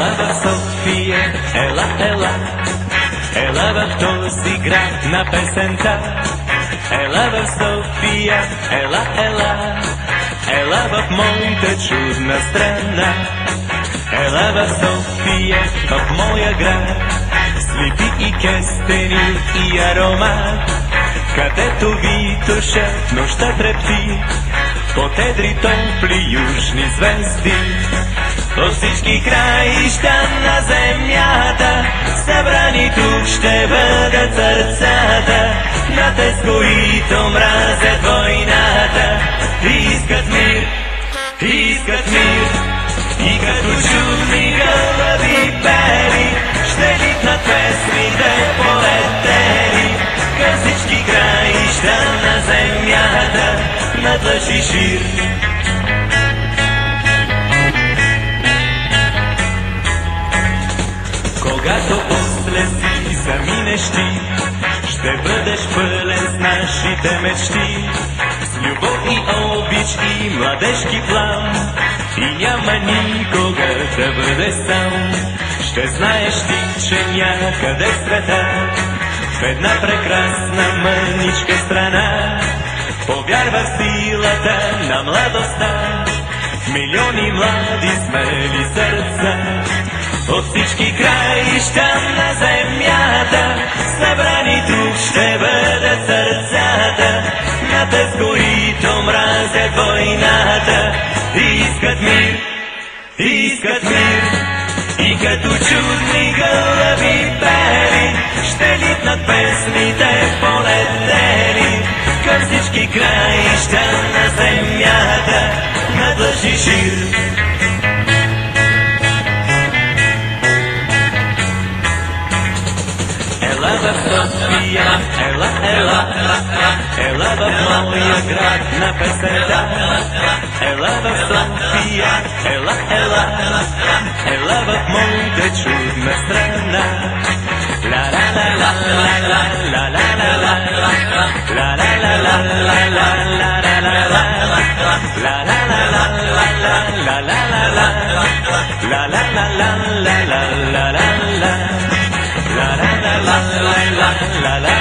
Ела в София, ела, ела, ела в този град на песента. Ела в София, ела, ела, ела в моята чудна страна. Ела в София, в моя град, с липи и кестени и аромат, където витоша нощта трепти под едри топли южни звезди. От всички краища на земята, събрани тук ще бъдат сърцата на тез, които мразят войната. Искат мир, искат мир, и като чудни гълъби бели ще литнат песните полетели към всички краища на земята над лъж и шир. Когато после си заминеш ти, ще бъдеш пълен с нашите мечти, с любов и обич и младежки плам, и няма никога да бъде сам. Ще знаеш ти, че някъде в света, в една прекрасна мъничка страна, повярва в силата на младостта, в милиони млади смели сърца. От всички краища на земята, събрани тук ще бъдат сърцата на тез, които мразят войната. Искат мир, искат мир, и като чудни гълъби бели ще литнат песните полетели към всички краища на земята над лъж и шир. Ела в София, ела, ела, ела в моя град на песента. Ела в София, ела, ела, ела в моята чудна страна. Ла ла ла ла ла ла ла ла ла ла ла ла ла ла ла ла ла ла ла ла.